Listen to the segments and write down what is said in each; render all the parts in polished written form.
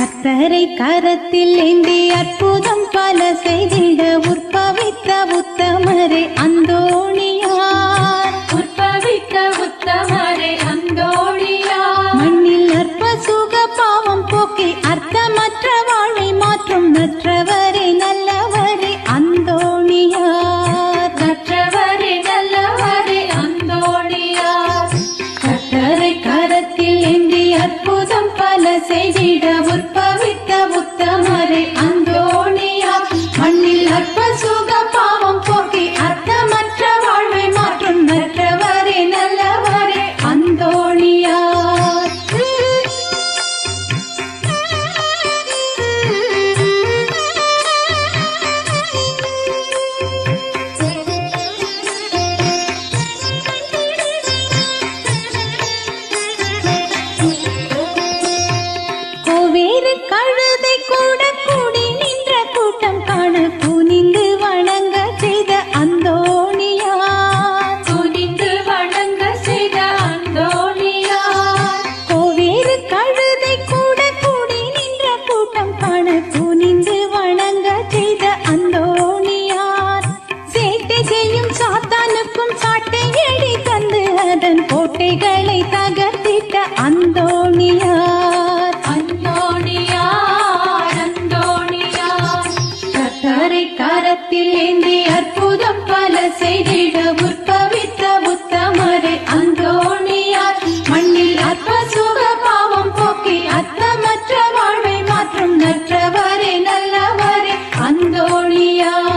கர்த்தரை கரத்தில் ஏந்தி அற்புதம் பல செய்திட உற்பவித்த உத்தமரே அந்தோணியார். உற்பவித்த உத்தமரே அந்தோணியார். மண்ணில் அற்ப சுக பாவம் போக்கி அர்த்தமற்ற வாழ்வை மாற்றும் நற்றவரே நல்லவரே அந்தோணியார். நற்றவரே நல்லவரே அந்தோணியார். கர்த்தரை கரத்தில் ஏந்தி அற்புதம் பல செய்திட உற்பவித்த உத்தமரே அந்தோணியார். மண்ணில் அற்ப சுக பாவம் போக்கி அர்த்தமற்ற வாழ்வை மாற்றும் நற்றவரே நல்லவரே அந்தோணியார். கோவேறு கழுதை கூட கூடி நின்ற கூட்டம் காண குனிந்து வணங்க செய்த அந்தோணியார். துணிந்து வணங்க செய்த அந்தோணியார். கோவேறு கழுதை கூட கூடி நின்ற கூட்டம் காண குனிந்து வணங்க செய்த அந்தோணியார். சேட்டை செய்யும் சாத்தானுக்கும் சாட்டை எழி தந்து அதன் கோட்டைகளை தகர்த்திட்ட அந்தோணியார். அந்தோணியார் அந்தோணியார். கர்த்தரை கரத்தில் ஏந்தி அற்புதம் பல செய்திட உற்பவித்த உத்தமரே அந்தோணியார். மண்ணில் அற்ப சுக பாவம் போக்கி அர்த்தமற்ற வாழ்வை மாற்றும் நற்றவரே நல்லவரே அந்தோணியார்.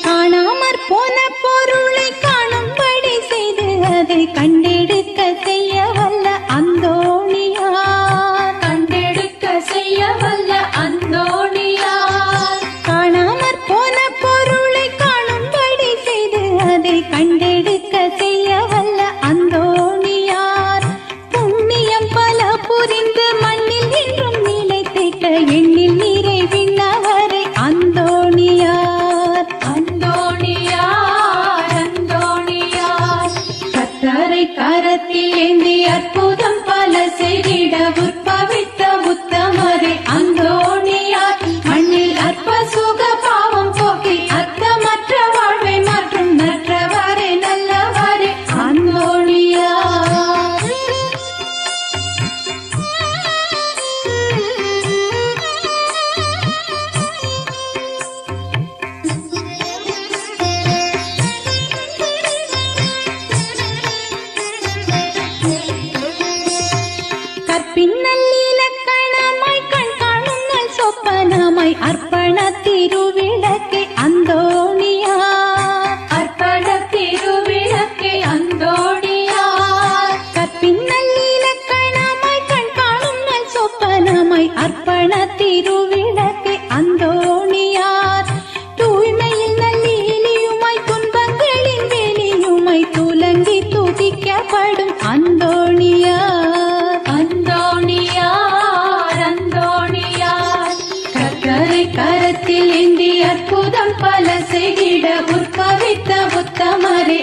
காணாமற் போன பொருளை காணும்படி செய்து அதை கண்டெடுக்க செய்ய வல்ல அந்தோணியார். கண்டெடுக்க செய்ய வல்ல அந்தோணியார். காணாமற் போன பொருளை காணும்படி செய்து அதை கண்டெடுக்க செய்ய வல்ல அந்தோணியார். புண்ணியம் பல புரிந்து மண்ணில் என்றும் நிலைத்திட்ட எண்ணில் நிறைவின்னவரே அந்தோணியார். அந்தோணியார் அந்தோணியார். கர்த்தரை கரத்தில் ஏந்தி அற்புதம் பல செய்திட உற்பவித்த உத்தமரே அந்தோணியார். மண்ணில் அற்ப சுக பாவம் போக்கி அர்த்தமற்ற வாழ்வை மாற்றும் நற்றவரே நல்லவரே அந்தோணியார். கற்பின்னல் இலக்கணமாய் கண் காணும் நல் சொப்பனமாய் அர்ப்பண திருவிளக்கே அந்தோணியார். அர்ப்பண திருவிளக்கே அந்தோணியார். கற்பின்னல் இலக்கணமாய் கண் காணும் நல் சொப்பனமாய் அர்ப்பண திருவிளக்கே அந்தோணியார். தூய்மையில் நல்லிலியுமாய் துன்பங்களின் வேலியுமாய் துலங்கி துதிக்கப்படும் அந்தோணியார். அந்தோணியார் அந்தோணியார். கர்த்தரை கரத்தில் ஏந்தி அற்புதம் பல செய்திட உற்பவித்த உத்தமரே